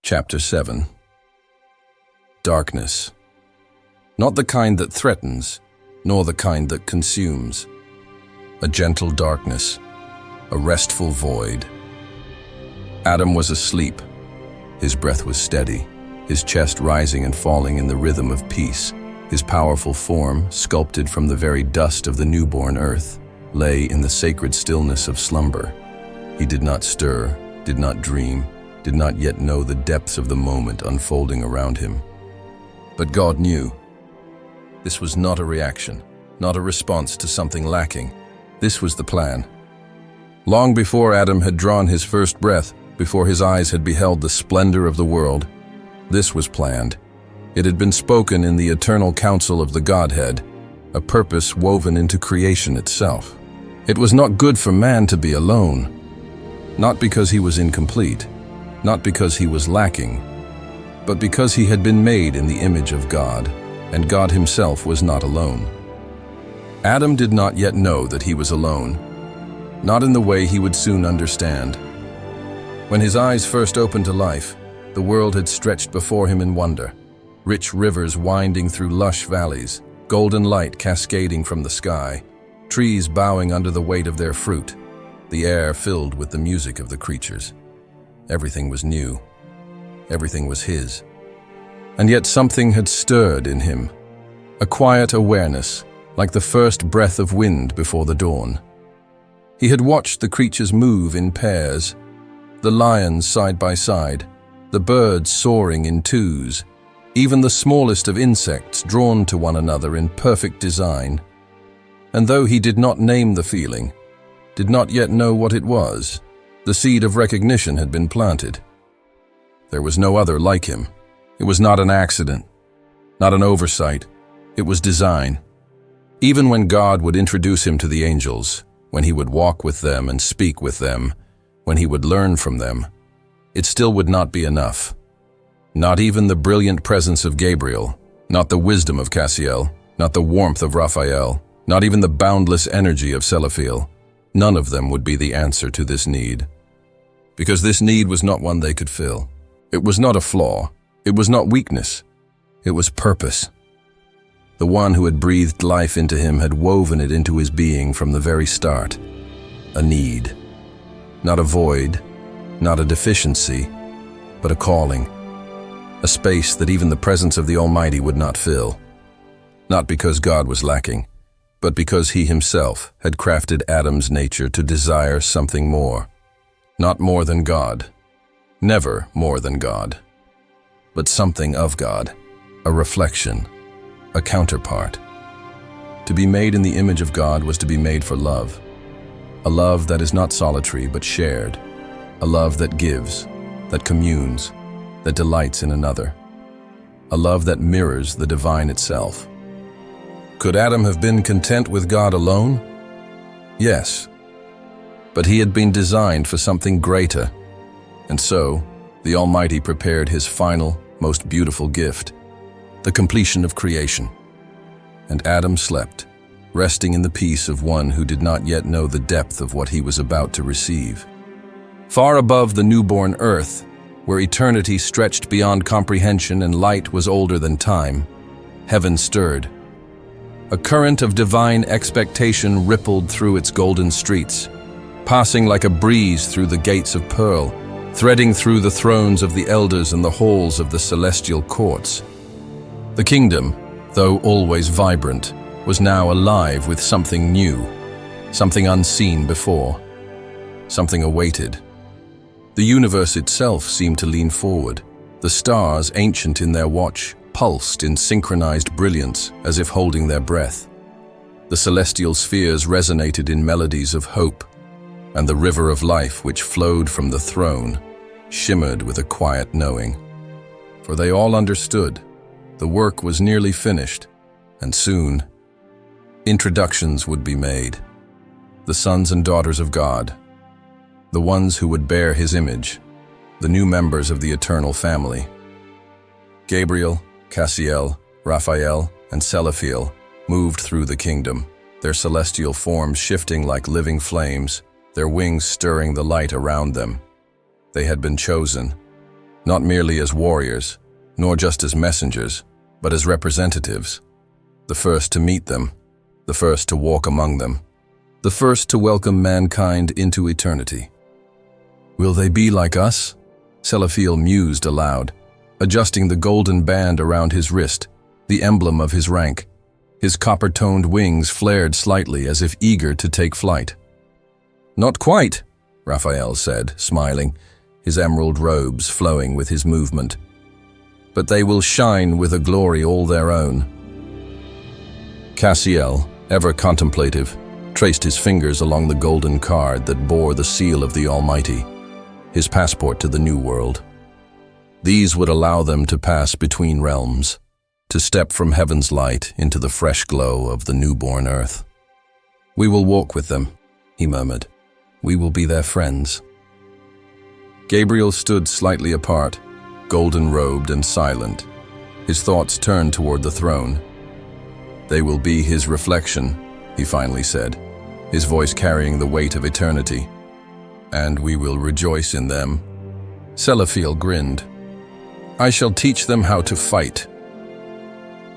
Chapter 7. Darkness. Not the kind that threatens, nor the kind that consumes. A gentle darkness, a restful void. Adam was asleep. His breath was steady, his chest rising and falling in the rhythm of peace. His powerful form, sculpted from the very dust of the newborn earth, lay in the sacred stillness of slumber. He did not stir, did not dream, did not yet know the depths of the moment unfolding around him. But God knew. This was not a reaction, not a response to something lacking. This was the plan. Long before Adam had drawn his first breath, before his eyes had beheld the splendor of the world, this was planned. It had been spoken in the eternal counsel of the Godhead, a purpose woven into creation itself. It was not good for man to be alone, not because he was incomplete, not because he was lacking, but because he had been made in the image of God, and God himself was not alone. Adam did not yet know that he was alone, not in the way he would soon understand. When his eyes first opened to life, the world had stretched before him in wonder, rich rivers winding through lush valleys, golden light cascading from the sky, trees bowing under the weight of their fruit, the air filled with the music of the creatures. Everything was new. Everything was his. And yet something had stirred in him, a quiet awareness, like the first breath of wind before the dawn. He had watched the creatures move in pairs, the lions side by side, the birds soaring in twos, even the smallest of insects drawn to one another in perfect design. And though he did not name the feeling, did not yet know what it was, the seed of recognition had been planted. There was no other like him. It was not an accident, not an oversight. It was design. Even when God would introduce him to the angels, when he would walk with them and speak with them, when he would learn from them, it still would not be enough. Not even the brilliant presence of Gabriel, not the wisdom of Cassiel, not the warmth of Raphael, not even the boundless energy of Selaphiel. None of them would be the answer to this need. Because this need was not one they could fill. It was not a flaw. It was not weakness. It was purpose. The one who had breathed life into him had woven it into his being from the very start. A need. Not a void, not a deficiency, but a calling. A space that even the presence of the Almighty would not fill. Not because God was lacking, but because he himself had crafted Adam's nature to desire something more. Not more than God. Never more than God. But something of God. A reflection. A counterpart. To be made in the image of God was to be made for love. A love that is not solitary but shared. A love that gives, that communes, that delights in another. A love that mirrors the divine itself. Could Adam have been content with God alone? Yes. But he had been designed for something greater. And so, the Almighty prepared his final, most beautiful gift, the completion of creation. And Adam slept, resting in the peace of one who did not yet know the depth of what he was about to receive. Far above the newborn earth, where eternity stretched beyond comprehension and light was older than time, heaven stirred. A current of divine expectation rippled through its golden streets, passing like a breeze through the gates of pearl, threading through the thrones of the elders and the halls of the celestial courts. The kingdom, though always vibrant, was now alive with something new, something unseen before, something awaited. The universe itself seemed to lean forward. The stars, ancient in their watch, pulsed in synchronized brilliance as if holding their breath. The celestial spheres resonated in melodies of hope, and the river of life which flowed from the throne shimmered with a quiet knowing. For they all understood the work was nearly finished, and soon introductions would be made. The sons and daughters of God, the ones who would bear his image, the new members of the eternal family. Gabriel, Cassiel, Raphael, and Selaphiel moved through the kingdom, their celestial forms shifting like living flames, their wings stirring the light around them. They had been chosen, not merely as warriors, nor just as messengers, but as representatives, the first to meet them, the first to walk among them, the first to welcome mankind into eternity. Will they be like us? Selaphiel mused aloud, adjusting the golden band around his wrist, the emblem of his rank. His copper-toned wings flared slightly as if eager to take flight. "Not quite," Raphael said, smiling, his emerald robes flowing with his movement. "But they will shine with a glory all their own." Cassiel, ever contemplative, traced his fingers along the golden card that bore the seal of the Almighty, his passport to the new world. These would allow them to pass between realms, to step from heaven's light into the fresh glow of the newborn earth. "We will walk with them," he murmured. "We will be their friends." Gabriel stood slightly apart, golden-robed and silent, his thoughts turned toward the throne. "They will be his reflection," he finally said, his voice carrying the weight of eternity. "And we will rejoice in them." Selaphiel grinned. "I shall teach them how to fight."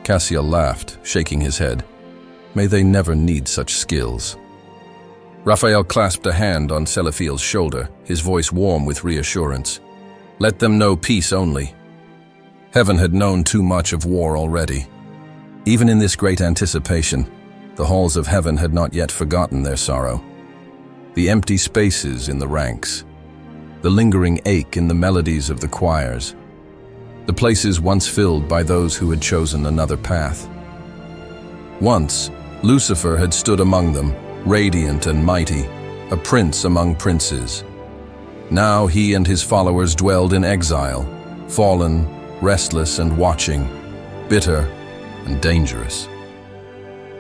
Cassiel laughed, shaking his head. "May they never need such skills." Raphael clasped a hand on Selaphiel's shoulder, his voice warm with reassurance. "Let them know peace only." Heaven had known too much of war already. Even in this great anticipation, the halls of heaven had not yet forgotten their sorrow. The empty spaces in the ranks, the lingering ache in the melodies of the choirs, the places once filled by those who had chosen another path. Once, Lucifer had stood among them, radiant and mighty, a prince among princes. Now he and his followers dwelled in exile, fallen, restless and watching, bitter and dangerous.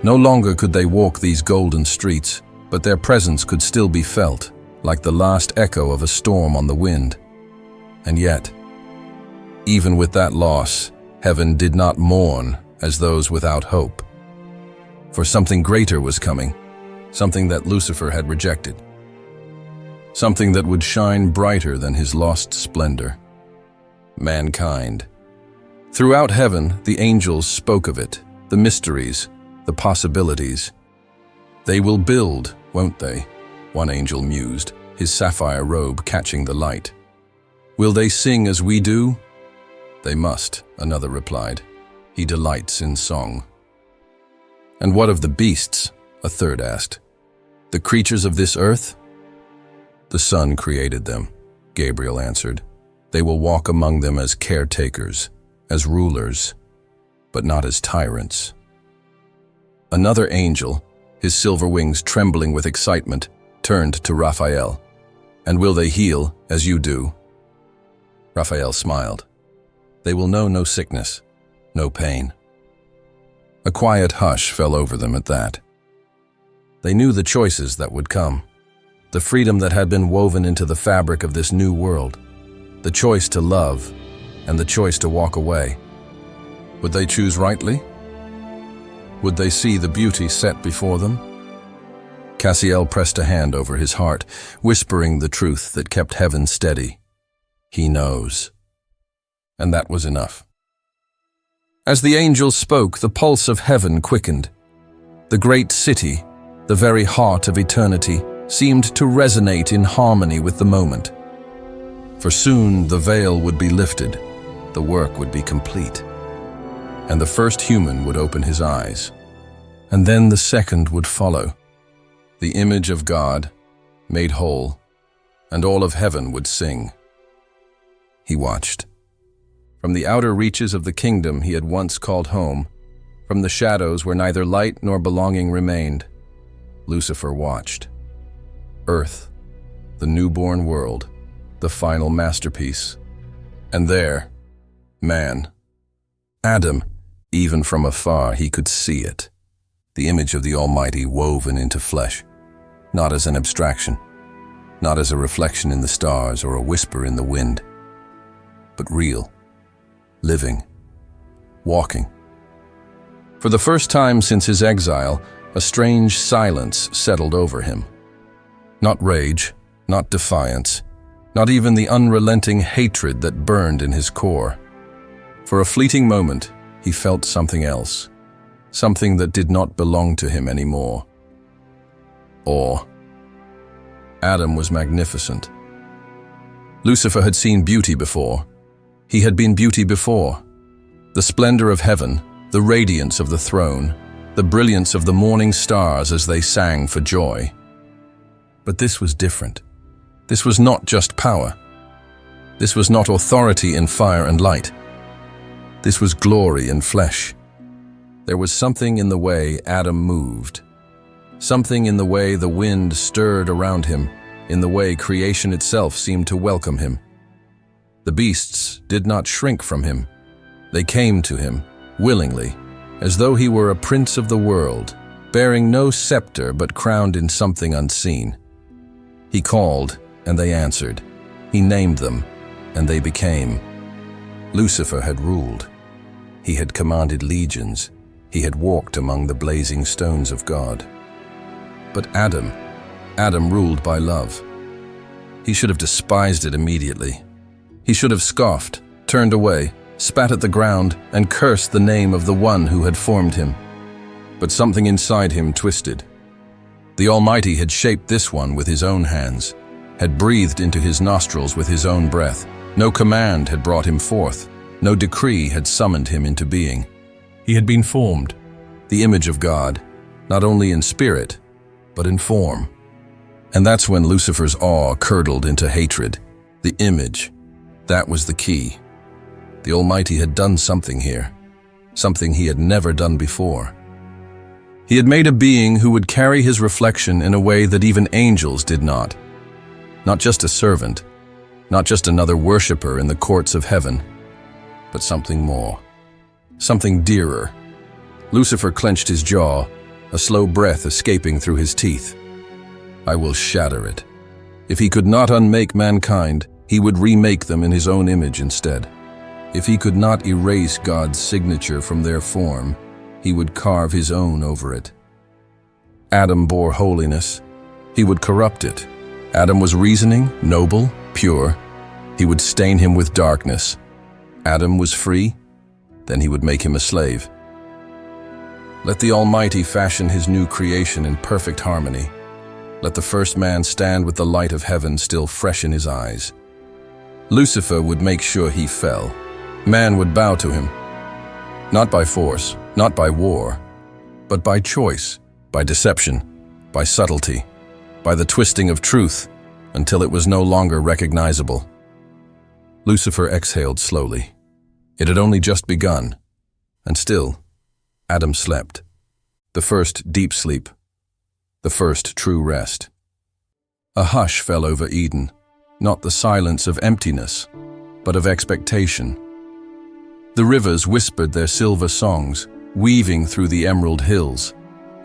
No longer could they walk these golden streets, but their presence could still be felt, like the last echo of a storm on the wind. And yet, even with that loss, heaven did not mourn as those without hope. For something greater was coming, something that Lucifer had rejected. Something that would shine brighter than his lost splendor. Mankind. Throughout heaven, the angels spoke of it, the mysteries, the possibilities. "They will build, won't they?" one angel mused, his sapphire robe catching the light. "Will they sing as we do?" "They must," another replied. "He delights in song." "And what of the beasts?" a third asked. "The creatures of this earth?" "The Son created them," Gabriel answered. "They will walk among them as caretakers, as rulers, but not as tyrants." Another angel, his silver wings trembling with excitement, turned to Raphael. "And will they heal as you do?" Raphael smiled. "They will know no sickness, no pain." A quiet hush fell over them at that. They knew the choices that would come, the freedom that had been woven into the fabric of this new world, the choice to love and the choice to walk away. Would they choose rightly? Would they see the beauty set before them? Cassiel pressed a hand over his heart, whispering the truth that kept heaven steady. He knows. And that was enough. As the angels spoke, the pulse of heaven quickened. The great city, the very heart of eternity, seemed to resonate in harmony with the moment. For soon the veil would be lifted, the work would be complete, and the first human would open his eyes. And then the second would follow, the image of God, made whole, and all of heaven would sing. He watched. From the outer reaches of the kingdom he had once called home, from the shadows where neither light nor belonging remained, Lucifer watched. Earth, the newborn world, the final masterpiece. And there, man. Adam, even from afar he could see it. The image of the Almighty woven into flesh, not as an abstraction, not as a reflection in the stars or a whisper in the wind, but real, living, walking. For the first time since his exile, a strange silence settled over him. Not rage, not defiance, not even the unrelenting hatred that burned in his core. For a fleeting moment, he felt something else, something that did not belong to him anymore. Awe. Adam was magnificent. Lucifer had seen beauty before. He had been beauty before. The splendor of heaven, the radiance of the throne, the brilliance of the morning stars as they sang for joy. But this was different. This was not just power. This was not authority in fire and light. This was glory in flesh. There was something in the way Adam moved, something in the way the wind stirred around him, in the way creation itself seemed to welcome him. The beasts did not shrink from him. They came to him, willingly, as though he were a prince of the world, bearing no scepter but crowned in something unseen. He called, and they answered. He named them, and they became. Lucifer had ruled. He had commanded legions. He had walked among the blazing stones of God. But Adam ruled by love. He should have despised it immediately. He should have scoffed, turned away, spat at the ground, and cursed the name of the one who had formed him. But something inside him twisted. The Almighty had shaped this one with his own hands, had breathed into his nostrils with his own breath. No command had brought him forth. No decree had summoned him into being. He had been formed, the image of God, not only in spirit, but in form. And that's when Lucifer's awe curdled into hatred. The image, that was the key. The Almighty had done something here, something he had never done before. He had made a being who would carry his reflection in a way that even angels did not. Not just a servant, not just another worshiper in the courts of heaven, but something more, something dearer. Lucifer clenched his jaw, a slow breath escaping through his teeth. I will shatter it. If he could not unmake mankind, he would remake them in his own image instead. If he could not erase God's signature from their form, he would carve his own over it. Adam bore holiness. He would corrupt it. Adam was reasoning, noble, pure. He would stain him with darkness. Adam was free. Then he would make him a slave. Let the Almighty fashion his new creation in perfect harmony. Let the first man stand with the light of heaven still fresh in his eyes. Lucifer would make sure he fell. Man would bow to him. Not by force, not by war, but by choice, by deception, by subtlety, by the twisting of truth until it was no longer recognizable. Lucifer exhaled slowly. It had only just begun, and still, Adam slept. The first deep sleep, the first true rest. A hush fell over Eden, not the silence of emptiness, but of expectation. The rivers whispered their silver songs, weaving through the emerald hills,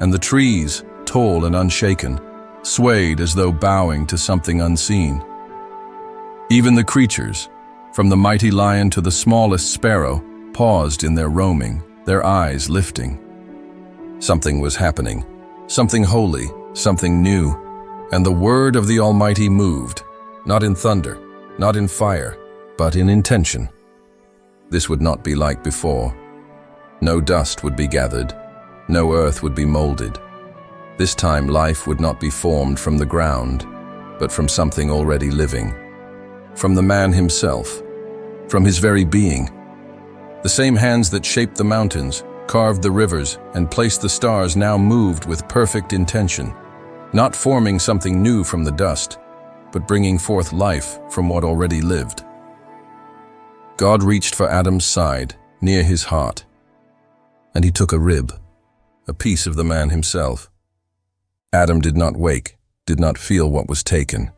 and the trees, tall and unshaken, swayed as though bowing to something unseen. Even the creatures, from the mighty lion to the smallest sparrow, paused in their roaming, their eyes lifting. Something was happening, something holy, something new, and the word of the Almighty moved, not in thunder, not in fire, but in intention. This would not be like before. No dust would be gathered, no earth would be molded. This time life would not be formed from the ground, but from something already living. From the man himself, from his very being. The same hands that shaped the mountains, carved the rivers, and placed the stars now moved with perfect intention, not forming something new from the dust, but bringing forth life from what already lived. God reached for Adam's side, near his heart, and he took a rib, a piece of the man himself. Adam did not wake, did not feel what was taken.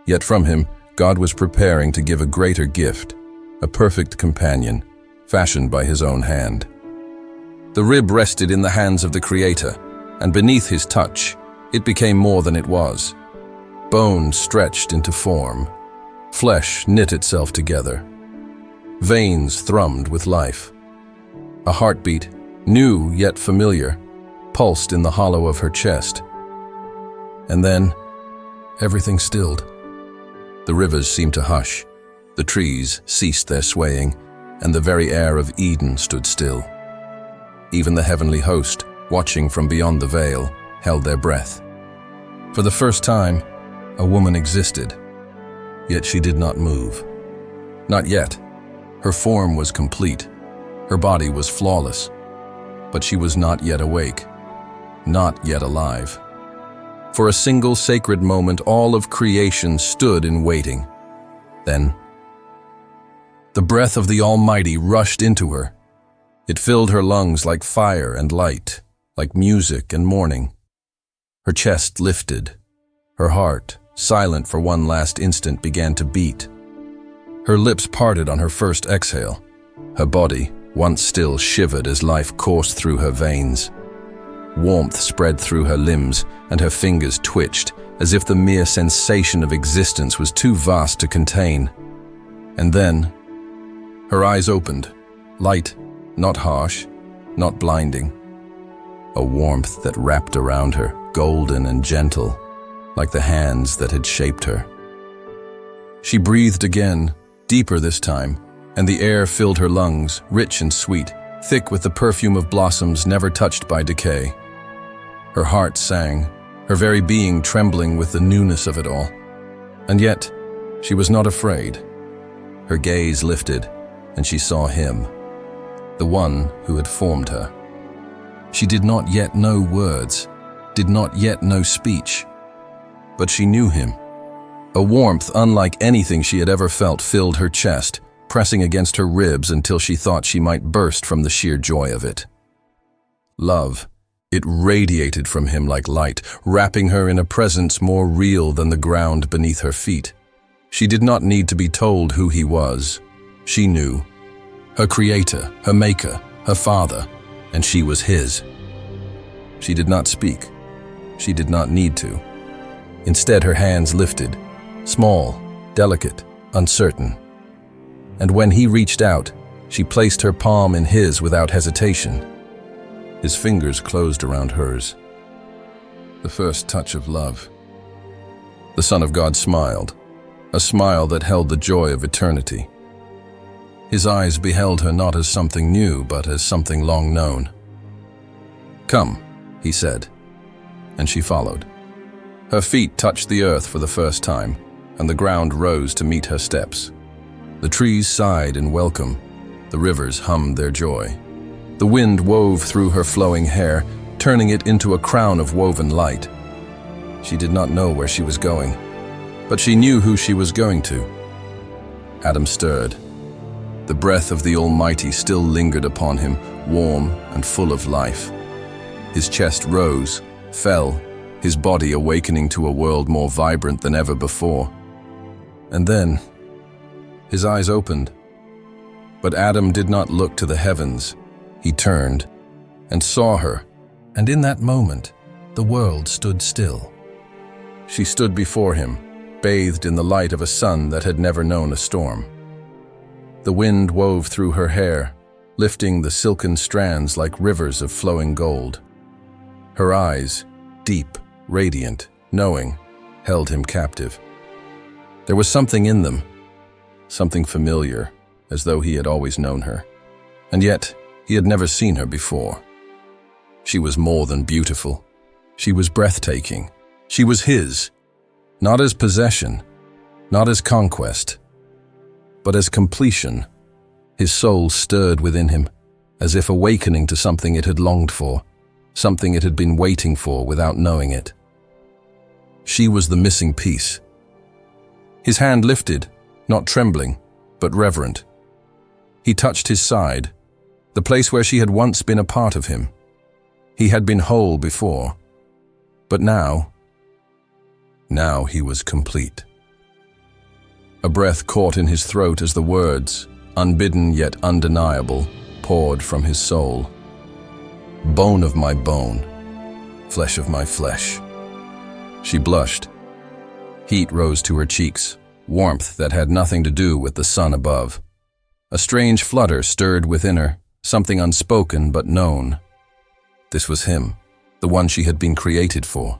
Yet from him, God was preparing to give a greater gift, a perfect companion, fashioned by his own hand. The rib rested in the hands of the Creator, and beneath his touch, it became more than it was. Bone stretched into form. Flesh knit itself together. Veins thrummed with life. A heartbeat, new yet familiar, pulsed in the hollow of her chest. And then, everything stilled. The rivers seemed to hush, the trees ceased their swaying, and the very air of Eden stood still. Even the heavenly host, watching from beyond the veil, held their breath. For the first time, a woman existed, yet she did not move. Not yet. Her form was complete. Her body was flawless. But she was not yet awake, not yet alive. For a single sacred moment, all of creation stood in waiting. Then, the breath of the Almighty rushed into her. It filled her lungs like fire and light, like music and morning. Her chest lifted. Her heart, silent for one last instant, began to beat. Her lips parted on her first exhale. Her body, once still, shivered as life coursed through her veins. Warmth spread through her limbs, and her fingers twitched, as if the mere sensation of existence was too vast to contain. And then, her eyes opened, light, not harsh, not blinding. A warmth that wrapped around her, golden and gentle, like the hands that had shaped her. She breathed again, deeper this time, and the air filled her lungs, rich and sweet, thick with the perfume of blossoms never touched by decay. Her heart sang, her very being trembling with the newness of it all. And yet, she was not afraid. Her gaze lifted, and she saw him, the one who had formed her. She did not yet know words, did not yet know speech, but she knew him. A warmth unlike anything she had ever felt filled her chest, pressing against her ribs until she thought she might burst from the sheer joy of it. Love. It radiated from him like light, wrapping her in a presence more real than the ground beneath her feet. She did not need to be told who he was. She knew. Her creator, her maker, her father, and she was his. She did not speak. She did not need to. Instead, her hands lifted, small, delicate, uncertain. And when he reached out, she placed her palm in his without hesitation. His fingers closed around hers. The first touch of love. The Son of God smiled, a smile that held the joy of eternity. His eyes beheld her not as something new, but as something long known. "Come," he said, and she followed. Her feet touched the earth for the first time, and the ground rose to meet her steps. The trees sighed in welcome, the rivers hummed their joy. The wind wove through her flowing hair, turning it into a crown of woven light. She did not know where she was going, but she knew who she was going to. Adam stirred. The breath of the Almighty still lingered upon him, warm and full of life. His chest rose, fell, his body awakening to a world more vibrant than ever before. And then, his eyes opened. But Adam did not look to the heavens. He turned and saw her, and in that moment, the world stood still. She stood before him, bathed in the light of a sun that had never known a storm. The wind wove through her hair, lifting the silken strands like rivers of flowing gold. Her eyes, deep, radiant, knowing, held him captive. There was something in them, something familiar, as though he had always known her. And yet, he had never seen her before. She was more than beautiful. She was breathtaking. She was his, not as possession, not as conquest, but as completion. His soul stirred within him, as if awakening to something it had longed for, something it had been waiting for without knowing it. She was the missing piece. His hand lifted, not trembling, but reverent. He touched his side, the place where she had once been a part of him. He had been whole before, but now he was complete. A breath caught in his throat as the words, unbidden yet undeniable, poured from his soul. Bone of my bone, flesh of my flesh. She blushed. Heat rose to her cheeks, warmth that had nothing to do with the sun above. A strange flutter stirred within her, something unspoken but known. This was him, the one she had been created for.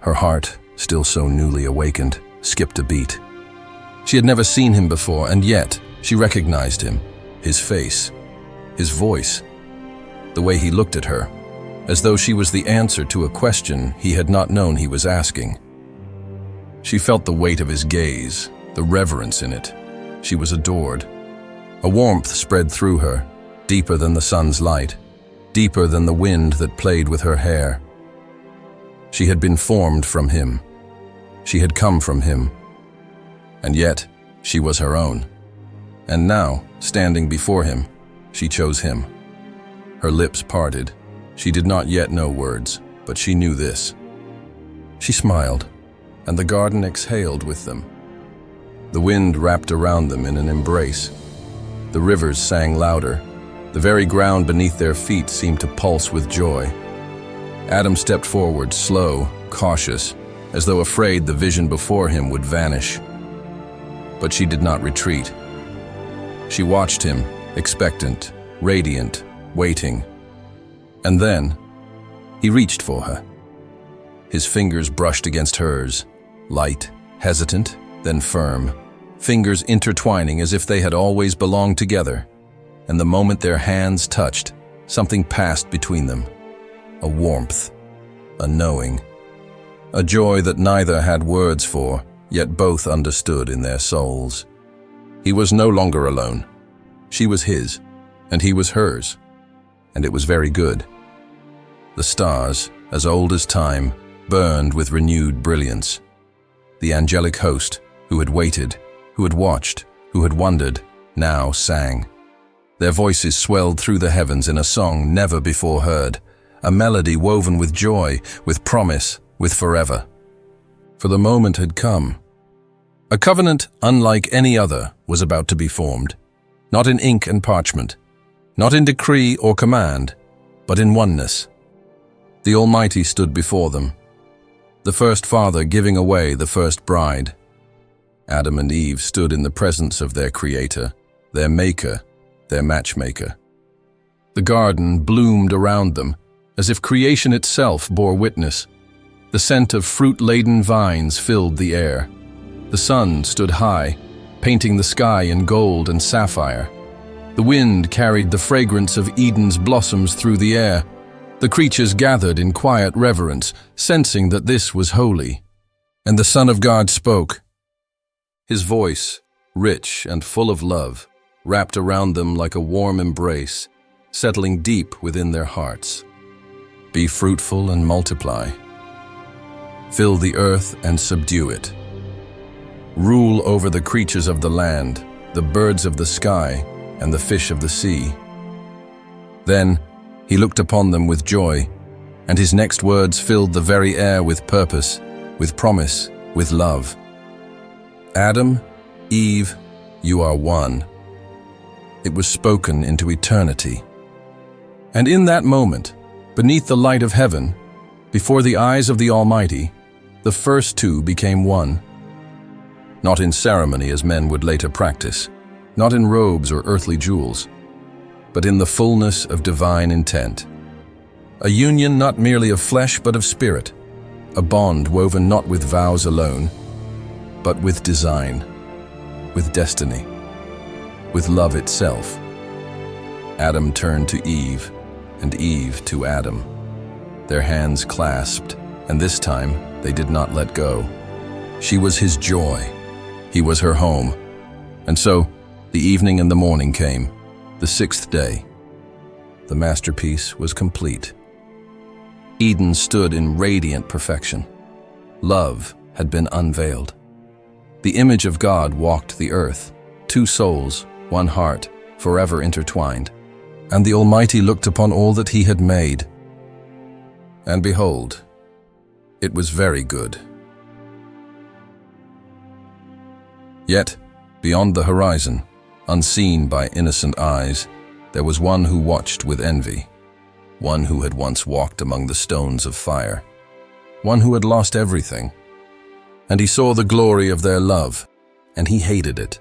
Her heart, still so newly awakened, skipped a beat. She had never seen him before, and yet she recognized him, his face, his voice, the way he looked at her, as though she was the answer to a question he had not known he was asking. She felt the weight of his gaze, the reverence in it. She was adored. A warmth spread through her, deeper than the sun's light, deeper than the wind that played with her hair. She had been formed from him. She had come from him. And yet, she was her own. And now, standing before him, she chose him. Her lips parted. She did not yet know words, but she knew this. She smiled, and the garden exhaled with them. The wind wrapped around them in an embrace. The rivers sang louder. The very ground beneath their feet seemed to pulse with joy. Adam stepped forward, slow, cautious, as though afraid the vision before him would vanish. But she did not retreat. She watched him, expectant, radiant, waiting. And then, he reached for her. His fingers brushed against hers, light, hesitant, then firm, fingers intertwining as if they had always belonged together. And the moment their hands touched, something passed between them. A warmth, a knowing, a joy that neither had words for, yet both understood in their souls. He was no longer alone. She was his, and he was hers, and it was very good. The stars, as old as time, burned with renewed brilliance. The angelic host, who had waited, who had watched, who had wondered, now sang. Their voices swelled through the heavens in a song never before heard, a melody woven with joy, with promise, with forever. For the moment had come. A covenant unlike any other was about to be formed, not in ink and parchment, not in decree or command, but in oneness. The Almighty stood before them, the first father giving away the first bride. Adam and Eve stood in the presence of their Creator, their Maker, their matchmaker. The garden bloomed around them, as if creation itself bore witness. The scent of fruit-laden vines filled the air. The sun stood high, painting the sky in gold and sapphire. The wind carried the fragrance of Eden's blossoms through the air. The creatures gathered in quiet reverence, sensing that this was holy. And the Son of God spoke. His voice, rich and full of love, wrapped around them like a warm embrace, settling deep within their hearts. Be fruitful and multiply. Fill the earth and subdue it. Rule over the creatures of the land, the birds of the sky, and the fish of the sea. Then he looked upon them with joy, and his next words filled the very air with purpose, with promise, with love. Adam, Eve, you are one. It was spoken into eternity. And in that moment, beneath the light of heaven, before the eyes of the Almighty, the first two became one. Not in ceremony as men would later practice, not in robes or earthly jewels, but in the fullness of divine intent. A union not merely of flesh but of spirit, a bond woven not with vows alone, but with design, with destiny, with love itself. Adam turned to Eve, and Eve to Adam. Their hands clasped, and this time they did not let go. She was his joy. He was her home. And so, the evening and the morning came, the sixth day. The masterpiece was complete. Eden stood in radiant perfection. Love had been unveiled. The image of God walked the earth, two souls, one heart, forever intertwined. And the Almighty looked upon all that he had made. And behold, it was very good. Yet, beyond the horizon, unseen by innocent eyes, there was one who watched with envy, one who had once walked among the stones of fire, one who had lost everything. And he saw the glory of their love, and he hated it.